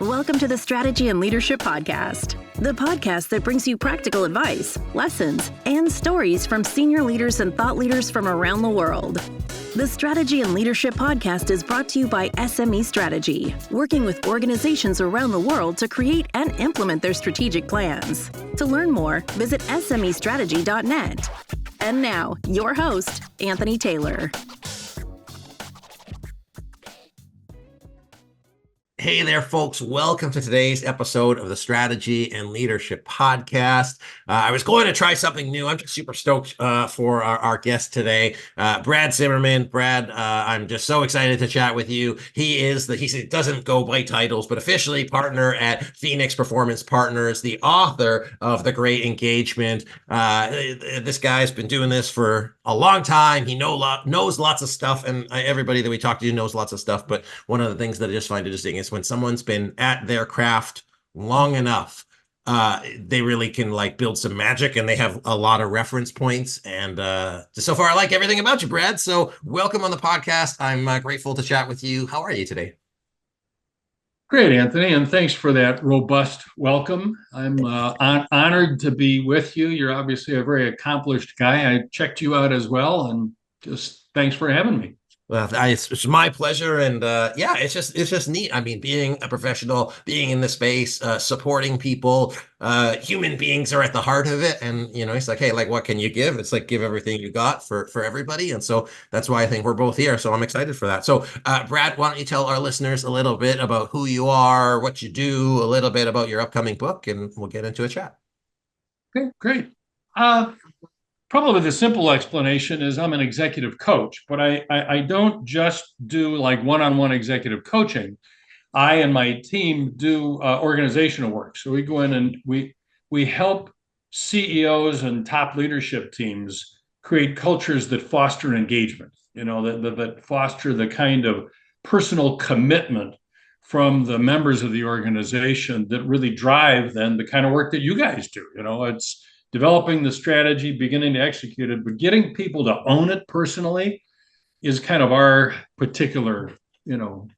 Welcome to the Strategy and Leadership Podcast, the podcast that brings you practical advice, lessons, and stories from senior leaders and thought leaders from around the world. The Strategy and Leadership Podcast is brought to you by SME Strategy, working with organizations around the world to create and implement their strategic plans. To learn more, visit SMEstrategy.net. And now, your host, Anthony Taylor. Hey there, folks. Welcome to today's episode of the Strategy and Leadership Podcast. I was going to try something new. I'm just super stoked for our guest today, Brad Zimmerman. Brad, I'm just so excited to chat with you. He doesn't go by titles, but officially partner at Phoenix Performance Partners, the author of The Great Engagement. This guy's been doing this for a long time. He knows lots of stuff, and everybody that we talk to knows lots of stuff. But one of the things that I just find interesting is when someone's been at their craft long enough, they really can build some magic, and they have a lot of reference points. And so far, I like everything about you, Brad. So welcome on the podcast. I'm grateful to chat with you. How are you today? Great, Anthony, and thanks for that robust welcome. I'm honored to be with you. You're obviously a very accomplished guy. I checked you out as well, and just thanks for having me. Well, it's my pleasure, and it's just neat. I mean, being a professional, being in the space, supporting people, human beings are at the heart of it. And it's like, hey, what can you give? It's like, give everything you got for everybody. And so that's why I think we're both here. So I'm excited for that. So, Brad, why don't you tell our listeners a little bit about who you are, what you do, a little bit about your upcoming book, and we'll get into a chat. Okay, great. Probably the simple explanation is I'm an executive coach, but I don't just do one-on-one executive coaching. I and my team do organizational work. So we go in and we help CEOs and top leadership teams create cultures that foster engagement, that foster the kind of personal commitment from the members of the organization that really drive then the kind of work that you guys do. It's developing the strategy, beginning to execute it, but getting people to own it personally is kind of our particular,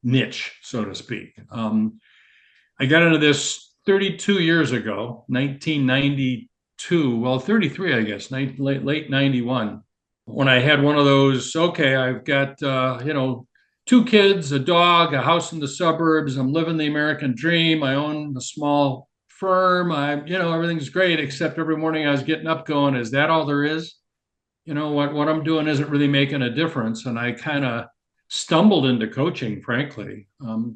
niche, so to speak. I got into this 32 years ago, 1992, well, 33, I guess, late 91, when I had one of those, okay, I've got, 2 kids, a dog, a house in the suburbs, I'm living the American dream, I own a small firm, everything's great, except every morning I was getting up going, is that all there is? What I'm doing isn't really making a difference. And I kind of stumbled into coaching, frankly,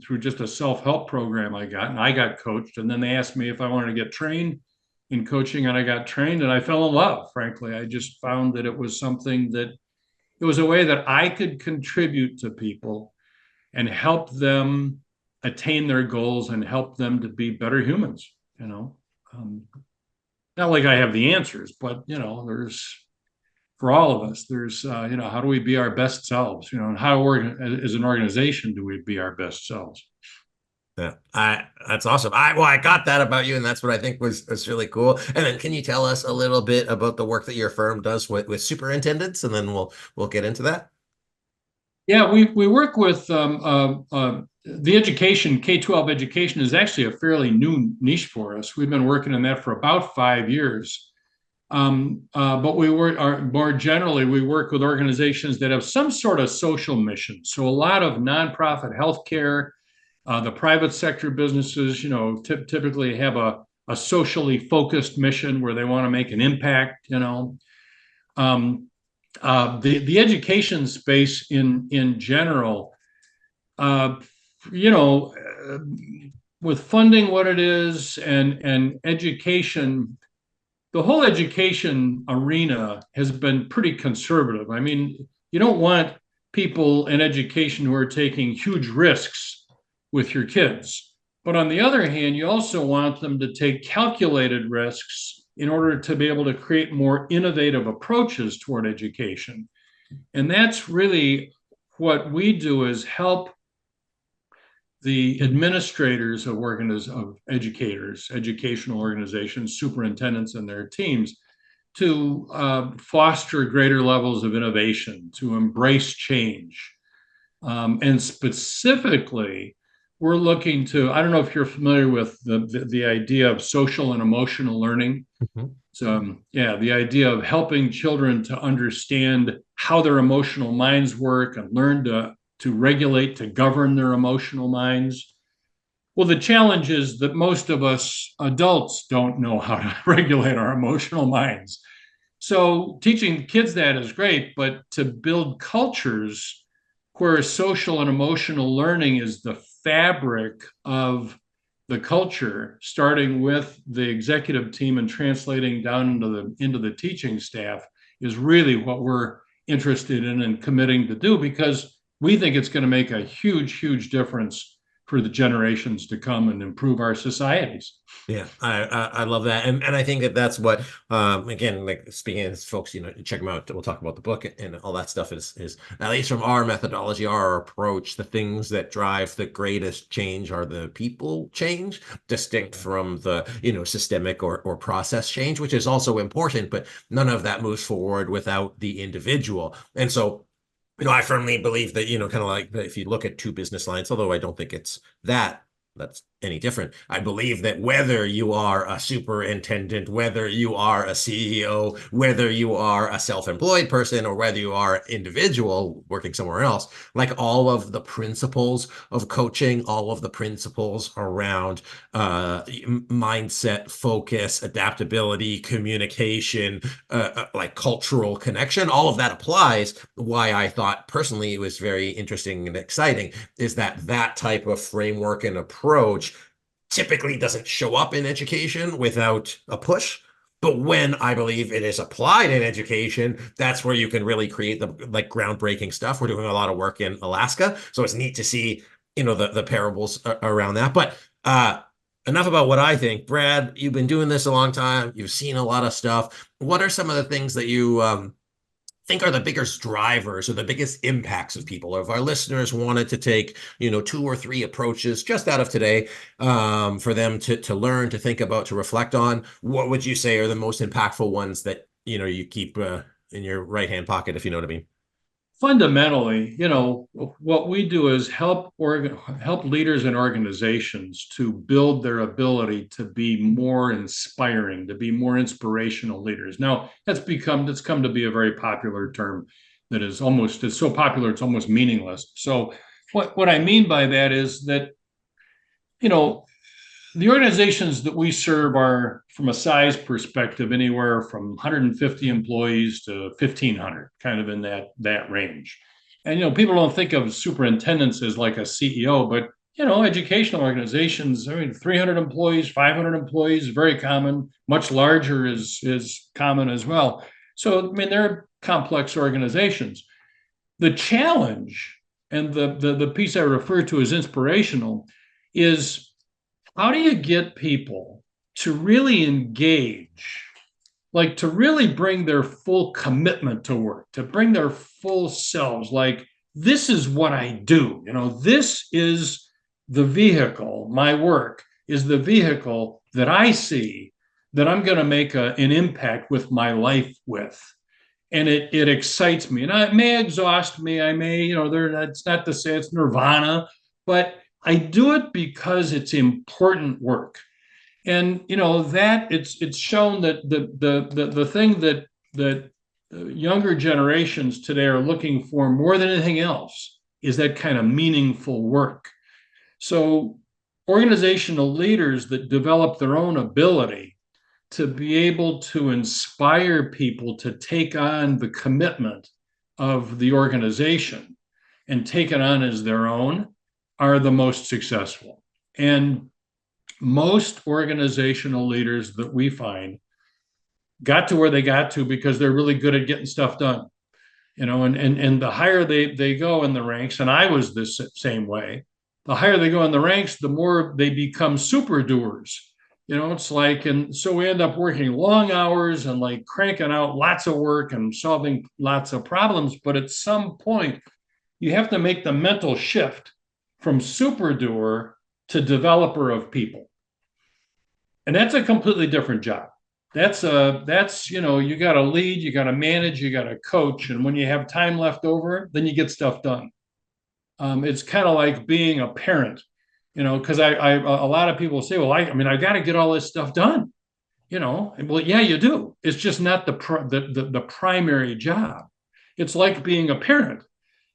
through just a self-help program I got, and I got coached. And then they asked me if I wanted to get trained in coaching, and I got trained, and I fell in love, frankly. I just found that it was a way that I could contribute to people and help them attain their goals and help them to be better humans. Not like I have the answers, but there's, for all of us, there's how do we be our best selves, and how as an organization do we be our best selves? Yeah, that's awesome. I got that about you, and that's what I think was really cool. And then, can you tell us a little bit about the work that your firm does with superintendents, and then we'll get into that. Yeah, we work with the education. K-12 education is actually a fairly new niche for us. We've been working in that for about 5 years. But more generally, we work with organizations that have some sort of social mission. So a lot of nonprofit healthcare, the private sector businesses, typically have a socially focused mission where they want to make an impact. The education space in general, with funding what it is and education, the whole education arena has been pretty conservative. I mean, you don't want people in education who are taking huge risks with your kids. But on the other hand, you also want them to take calculated risks in order to be able to create more innovative approaches toward education. And that's really what we do, is help the administrators of educators, educational organizations, superintendents and their teams, to foster greater levels of innovation, to embrace change. And specifically, we're looking to, I don't know if you're familiar with the idea of social and emotional learning. Mhm. So, yeah, the idea of helping children to understand how their emotional minds work and learn to regulate, to govern their emotional minds. Well, the challenge is that most of us adults don't know how to regulate our emotional minds. So teaching kids that is great, but to build cultures where social and emotional learning is the fabric of the culture, starting with the executive team and translating down into the teaching staff, is really what we're interested in and committing to do, because we think it's going to make a huge difference for the generations to come and improve our societies. Yeah, I love that, and I think that that's what again, like speaking as folks, check them out. We'll talk about the book and all that stuff. Is at least from our methodology, our approach, the things that drive the greatest change are the people change, distinct from the systemic or process change, which is also important, but none of that moves forward without the individual. And so I firmly believe that, kind of like if you look at two business lines, although I don't think that's any different. I believe that whether you are a superintendent, whether you are a CEO, whether you are a self-employed person, or whether you are an individual working somewhere else, like all of the principles of coaching, all of the principles around mindset, focus, adaptability, communication, like cultural connection, all of that applies. Why I thought personally it was very interesting and exciting is that type of framework and approach typically doesn't show up in education without a push. But when I believe it is applied in education, that's where you can really create the like groundbreaking stuff. We're doing a lot of work in Alaska, so it's neat to see, the parables around that. But enough about what I think. Brad, you've been doing this a long time. You've seen a lot of stuff. What are some of the things that you think are the biggest drivers or the biggest impacts of people? Or if our listeners wanted to take, two or three approaches just out of today, for them to learn, to think about, to reflect on, what would you say are the most impactful ones that, you keep in your right-hand pocket, if you know what I mean? Fundamentally, what we do is help leaders and organizations to build their ability to be more inspiring, to be more inspirational leaders. Now, that's come to be a very popular term that it's so popular it's almost meaningless. So what I mean by that is that, you know, the organizations that we serve are, from a size perspective, anywhere from 150 employees to 1,500, kind of in that range. And people don't think of superintendents as like a CEO, but educational organizations, I mean, 300 employees, 500 employees, very common. Much larger is common as well. So, I mean, they're complex organizations. The challenge, and the piece I refer to as inspirational, is how do you get people to really engage, like to really bring their full commitment to work, to bring their full selves, like, this is what I do. This is the vehicle, my work is the vehicle that I see that I'm going to make an impact with my life with. And it excites me. And it may exhaust me. I may, that's not to say it's nirvana, but I do it because it's important work. And that it's shown that the thing that younger generations today are looking for more than anything else is that kind of meaningful work. So organizational leaders that develop their own ability to be able to inspire people to take on the commitment of the organization and take it on as their own are the most successful. And most organizational leaders that we find got to where they got to because they're really good at getting stuff done. And the higher they go in the ranks, and I was this same way, the higher they go in the ranks, the more they become super doers. It's like, and so we end up working long hours and like cranking out lots of work and solving lots of problems. But at some point, you have to make the mental shift from super doer to developer of people. And that's a completely different job. That's you got to lead, you got to manage, you got to coach, and when you have time left over, then you get stuff done. It's kind of like being a parent. because a lot of people say, well, I mean, I got to get all this stuff done, well, yeah, you do. It's just not the primary job. It's like being a parent.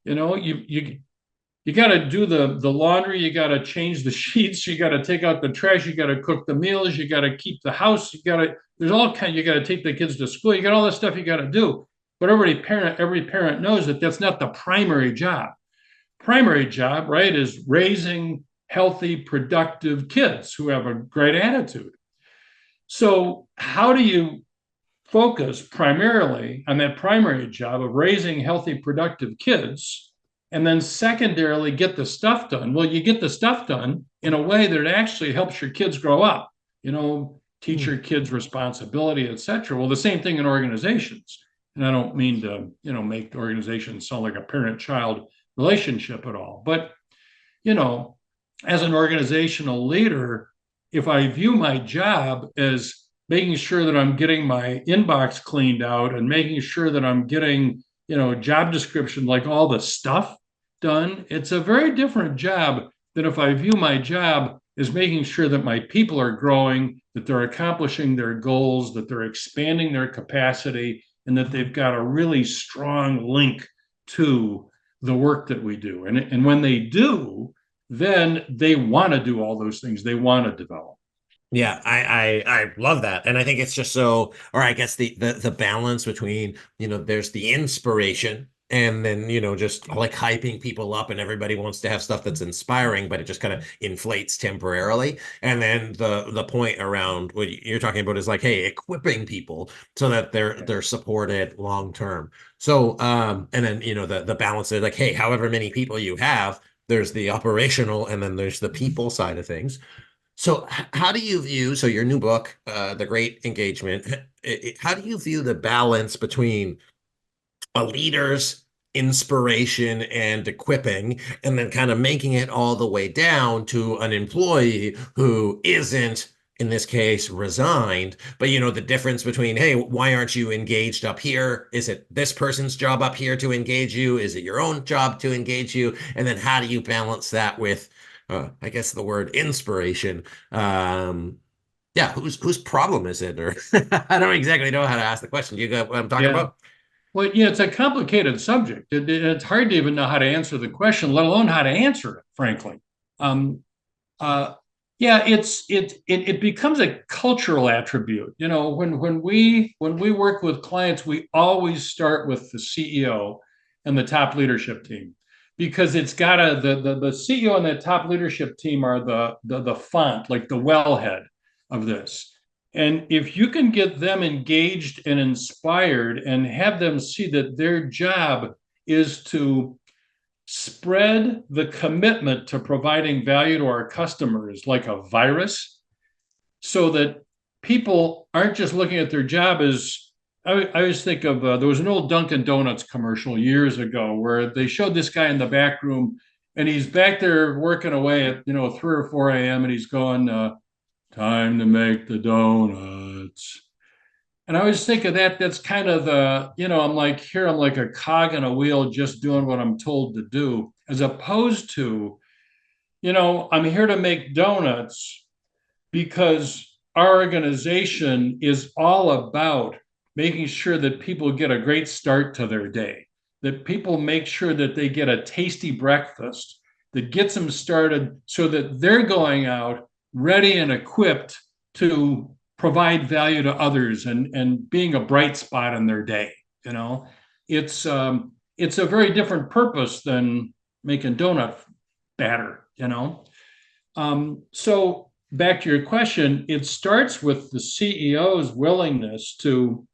You got to do the laundry, you got to change the sheets, you got to take out the trash, you got to cook the meals, you got to keep the house, there's all kind. You got to take the kids to school, you got all this stuff you got to do. But every parent knows that that's not the primary job. Primary job, right, is raising healthy, productive kids who have a great attitude. So how do you focus primarily on that primary job of raising healthy, productive kids, and then secondarily get the stuff done? Well, you get the stuff done in a way that it actually helps your kids grow up, teach your kids responsibility, et cetera. Well, the same thing in organizations. And I don't mean to, make organizations sound like a parent-child relationship at all. But, as an organizational leader, if I view my job as making sure that I'm getting my inbox cleaned out and making sure that I'm getting, job description, like all the stuff done, it's a very different job than if I view my job as making sure that my people are growing, that they're accomplishing their goals, that they're expanding their capacity, and that they've got a really strong link to the work that we do. And when they do, then they want to do all those things. They want to develop. Yeah, I love that. And I think it's just so, or I guess the balance between, there's the inspiration and then, just like hyping people up and everybody wants to have stuff that's inspiring, but it just kind of inflates temporarily. And then the point around what you're talking about is like, hey, equipping people so that they're supported long term. So and then, the balance is like, hey, however many people you have, there's the operational and then there's the people side of things. So how do you view, so your new book, The Great Engagement, how do you view the balance between a leader's inspiration and equipping, and then kind of making it all the way down to an employee who isn't, in this case, resigned, but the difference between, hey, why aren't you engaged up here? Is it this person's job up here to engage you? Is it your own job to engage you? And then how do you balance that with, I guess the word inspiration? Yeah, whose problem is it? Or I don't exactly know how to ask the question. You got what I'm talking Yeah. about? Well, yeah, it's a complicated subject. It's hard to even know how to answer the question, let alone how to answer it, frankly. Um, uh, yeah, it becomes a cultural attribute. When we work with clients, we always start with the CEO and the top leadership team, because it's got the CEO and the top leadership team are the font, like the wellhead of this. And if you can get them engaged and inspired and have them see that their job is to spread the commitment to providing value to our customers like a virus, so that people aren't just looking at their job as, I always think of, there was an old Dunkin' Donuts commercial years ago where they showed this guy in the back room, and he's back there working away at 3 or 4 a.m. and he's going, time to make the donuts. And I always think of that. That's kind of I'm like a cog in a wheel just doing what I'm told to do, as opposed to, I'm here to make donuts because our organization is all about making sure that people get a great start to their day, that people make sure that they get a tasty breakfast that gets them started so that they're going out ready and equipped to provide value to others and being a bright spot in their day. It's a very different purpose than making donut batter. So back to your question, it starts with the CEO's willingness to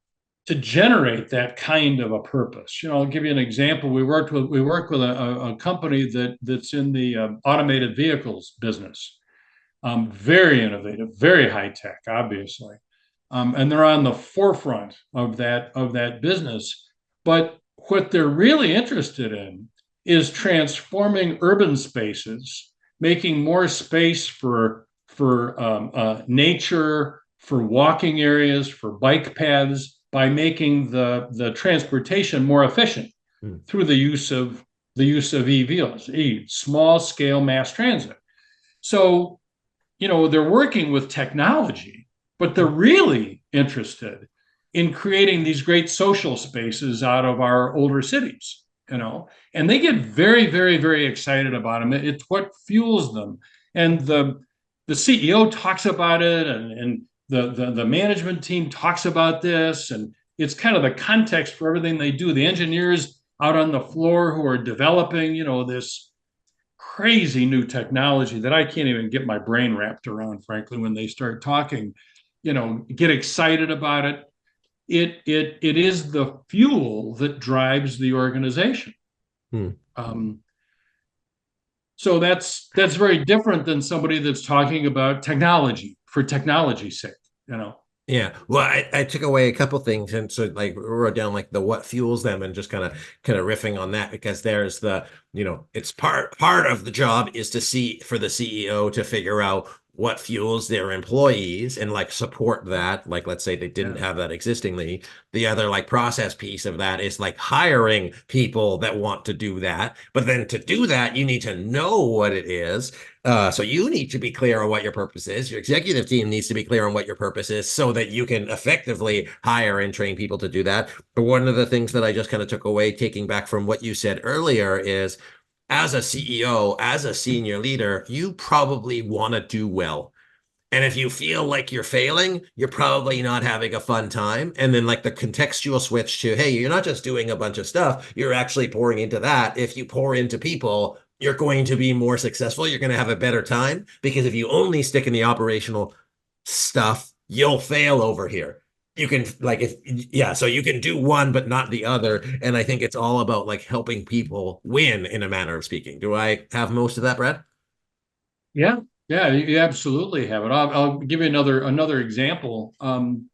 generate that kind of a purpose. I'll give you an example. We work with a company that's in the automated vehicles business. Very innovative, very high tech, obviously, and they're on the forefront of that business. But what they're really interested in is transforming urban spaces, making more space for nature, for walking areas, for bike paths, by making the transportation more efficient through the use of EVs, small scale mass transit. So, they're working with technology, but they're really interested in creating these great social spaces out of our older cities, and they get very, very, very excited about them. It's what fuels them. And the CEO talks about it, and the management team talks about this, and it's kind of the context for everything they do. The engineers out on the floor who are developing, this crazy new technology that I can't even get my brain wrapped around, frankly, when they start talking, get excited about it. It is the fuel that drives the organization. Hmm. Um, so that's very different than somebody that's talking about technology for technology's sake. Yeah. Well, I took away a couple things, and so like wrote down like the what fuels them, and just kind of riffing on that, because there's it's part of the job is to see for the CEO to figure out what fuels their employees and like support that. Like, let's say they didn't Yeah. have that existingly. The other like process piece of that is like hiring people that want to do that. But then to do that, you need to know what it is. So you need to be clear on what your purpose is. Your executive team needs to be clear on what your purpose is so that you can effectively hire and train people to do that. But one of the things that I just kind of took away, taking back from what you said earlier, is as a CEO, as a senior leader, you probably want to do well. And if you feel like you're failing, you're probably not having a fun time. And then like the contextual switch to, hey, you're not just doing a bunch of stuff, you're actually pouring into that. If you pour into people, you're going to be more successful. You're going to have a better time, because if you only stick in the operational stuff, you'll fail over here. You can like if yeah, so you can do one but not the other. And I think it's all about like helping people win, in a manner of speaking. Do I have most of that, Brad? Yeah, yeah, you absolutely have it. I'll give you another example.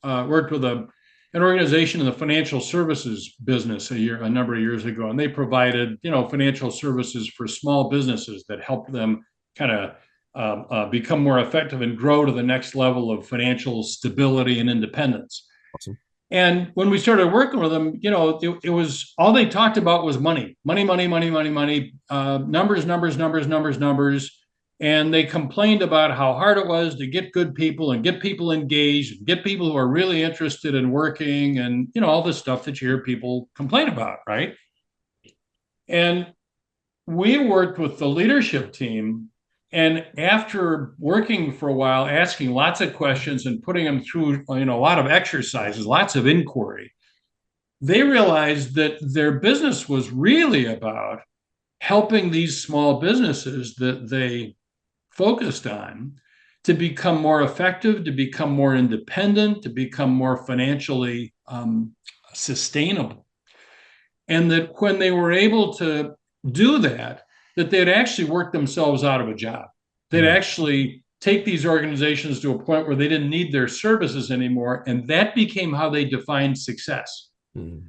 Worked with an organization in the financial services business a number of years ago, and they provided financial services for small businesses that helped them kind of become more effective and grow to the next level of financial stability and independence. Awesome. And when we started working with them, it was all they talked about was money, money, money, money, money, money, numbers, numbers, numbers, numbers, numbers. And they complained about how hard it was to get good people and get people engaged and get people who are really interested in working, and all the stuff that you hear people complain about, right? And we worked with the leadership team, and after working for a while, asking lots of questions and putting them through a lot of exercises, lots of inquiry, they realized that their business was really about helping these small businesses that they focused on to become more effective, to become more independent, to become more financially sustainable. And that when they were able to do that, that they'd actually work themselves out of a job. They'd actually take these organizations to a point where they didn't need their services anymore. And that became how they defined success. Mm.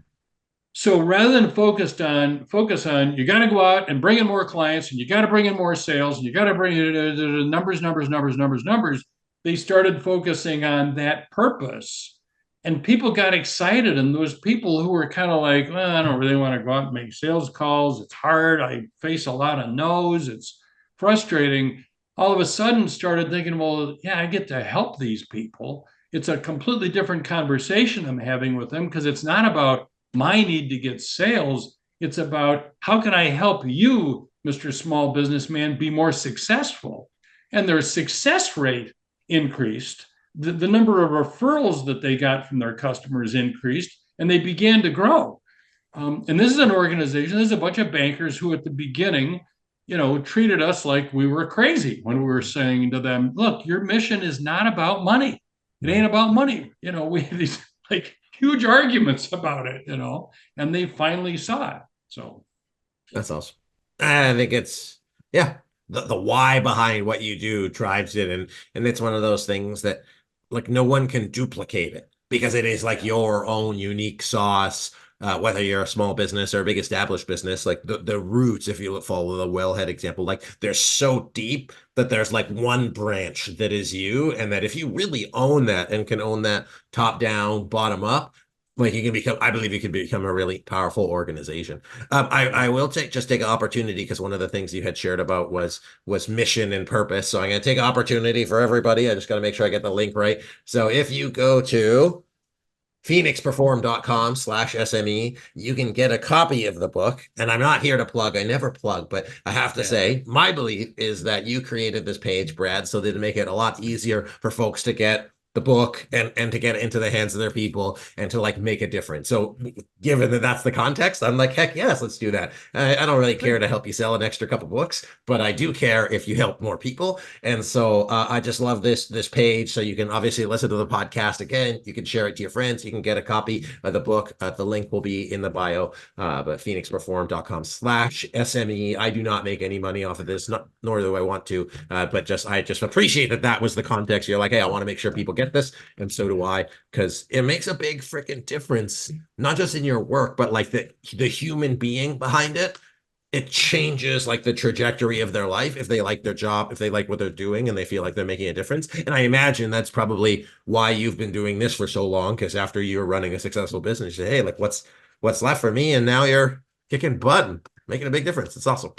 So rather than focus on you got to go out and bring in more clients, and you got to bring in more sales, and you got to bring in numbers, numbers, numbers, numbers, numbers, they started focusing on that purpose. And people got excited. And those people who were kind of like, well, I don't really want to go out and make sales calls. It's hard. I face a lot of no's. It's frustrating. All of a sudden started thinking, well, yeah, I get to help these people. It's a completely different conversation I'm having with them, because it's not about my need to get sales. It's about how can I help you, Mr. Small Businessman, be more successful? And their success rate increased. The number of referrals that they got from their customers increased, and they began to grow. And this is an organization, there's a bunch of bankers who at the beginning, treated us like we were crazy when we were saying to them, look, your mission is not about money. It ain't about money. We had these like huge arguments about it, and they finally saw it. So That's awesome. I think it's yeah, the why behind what you do drives it, and it's one of those things that like no one can duplicate it, because it is like yeah, your own unique sauce. Whether you're a small business or a big established business, like the roots, if you follow the wellhead example, like they're so deep that there's like one branch that is you, and that if you really own that and can own that top down, bottom up, Like you can become, I believe you can become a really powerful organization. I will take an opportunity because one of the things you had shared about was mission and purpose. So I'm going to take opportunity for everybody. I just got to make sure I get the link right. So if you go to phoenixperform.com/SME, you can get a copy of the book. And I'm not here to plug, I never plug, but I have to say, my belief is that you created this page, Brad, so that to make it a lot easier for folks to get the book and to get it into the hands of their people and to like make a difference. So given that that's the context, I'm like, heck yes, let's do that. I don't really care to help you sell an extra couple books, but I do care if you help more people. And so I just love this page. So you can obviously listen to the podcast again. You can share it to your friends. You can get a copy of the book. The link will be in the bio, but phoenixperform.com/SME. I do not make any money off of this, nor do I want to, but I just appreciate that was the context. You're like, hey, I want to make sure people get this, and so do I, because it makes a big freaking difference, not just in your work, but like the human being behind it. It changes like the trajectory of their life if they like their job, if they like what they're doing, and they feel like they're making a difference. And I imagine that's probably why you've been doing this for so long, because after you were running a successful business, you say, hey, like what's left for me, and now you're kicking butt and making a big difference. It's awesome.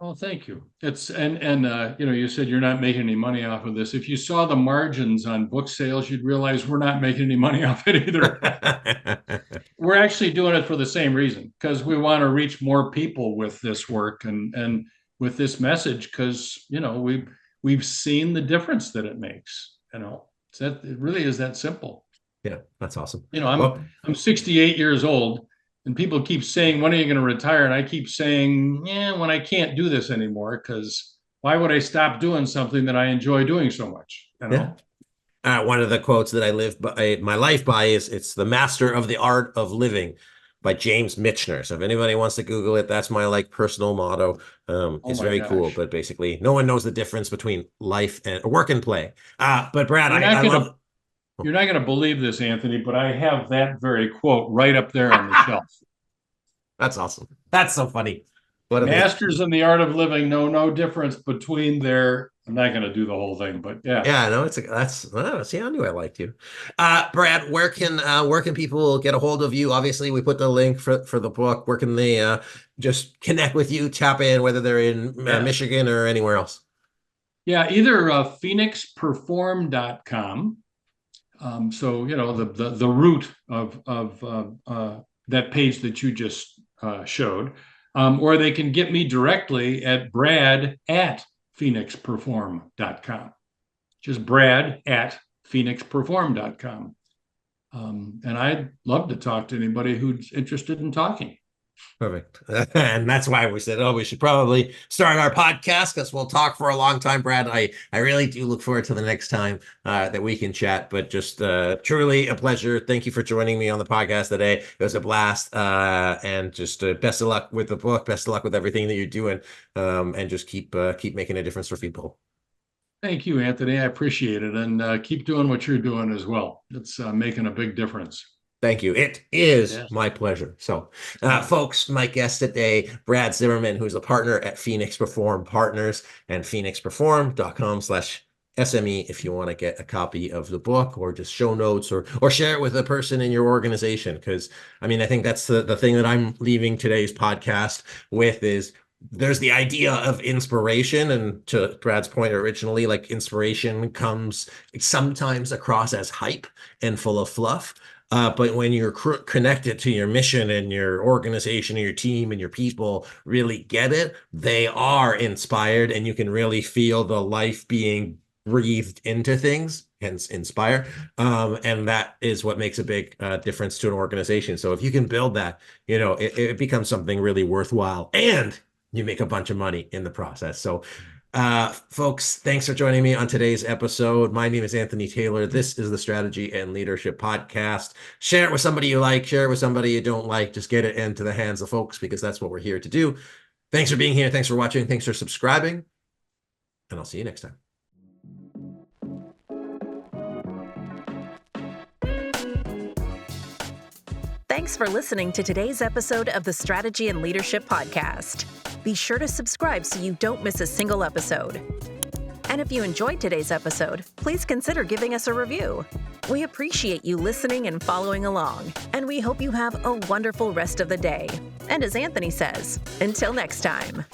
Oh, thank you. It's you said you're not making any money off of this. If you saw the margins on book sales, you'd realize we're not making any money off it either. We're actually doing it for the same reason, because we want to reach more people with this work and with this message, because we've seen the difference that it makes. It really is that simple. Yeah, that's awesome. I'm 68 years old. And people keep saying, when are you going to retire? And I keep saying, when I can't do this anymore, because why would I stop doing something that I enjoy doing so much? Yeah. One of the quotes that I live by, my life by, is it's the master of the art of living by James Michener. So if anybody wants to Google it, that's my like personal motto. It's very cool, but basically no one knows the difference between life and work and play. But Brad, I love. You're not going to believe this, Anthony, but I have that very quote right up there on the shelf. That's awesome. That's so funny. Masters in the art of living know no difference between their. I'm not going to do the whole thing, but yeah. Yeah, no, see, I knew I liked you. Brad, where can people get a hold of you? Obviously, we put the link for the book. Where can they just connect with you, tap in, whether they're in Michigan or anywhere else? Yeah, either phoenixperform.com. So the root of that page that you just showed, or they can get me directly at brad@phoenixperform.com. Just brad@phoenixperform.com. And I'd love to talk to anybody who's interested in talking. Perfect. And that's why we said, we should probably start our podcast, because we'll talk for a long time, Brad. I really do look forward to the next time that we can chat, but just truly a pleasure. Thank you for joining me on the podcast today. It was a blast. And just best of luck with the book. Best of luck with everything that you're doing. And just keep making a difference for people. Thank you, Anthony. I appreciate it. And keep doing what you're doing as well. It's making a big difference. Thank you. It is my pleasure. So, folks, my guest today, Brad Zimmerman, who's a partner at Phoenix Perform Partners, and phoenixperform.com/SME if you want to get a copy of the book, or just show notes, or share it with a person in your organization. Because, I mean, I think that's the thing that I'm leaving today's podcast with is, there's the idea of inspiration, and to Brad's point originally, like inspiration comes sometimes across as hype and full of fluff. But when you're connected to your mission and your organization and your team and your people really get it, they are inspired, and you can really feel the life being breathed into things, hence inspire. And that is what makes a big difference to an organization. So if you can build that, it becomes something really worthwhile, and you make a bunch of money in the process. So folks, thanks for joining me on today's episode. My name is Anthony Taylor. This is the Strategy and Leadership Podcast. Share it with somebody you like, share it with somebody you don't like. Just get it into the hands of folks, because that's what we're here to do. Thanks for being here. Thanks for watching. Thanks for subscribing. And I'll see you next time. Thanks for listening to today's episode of the Strategy and Leadership Podcast. Be sure to subscribe so you don't miss a single episode. And if you enjoyed today's episode, please consider giving us a review. We appreciate you listening and following along, and we hope you have a wonderful rest of the day. And as Anthony says, until next time.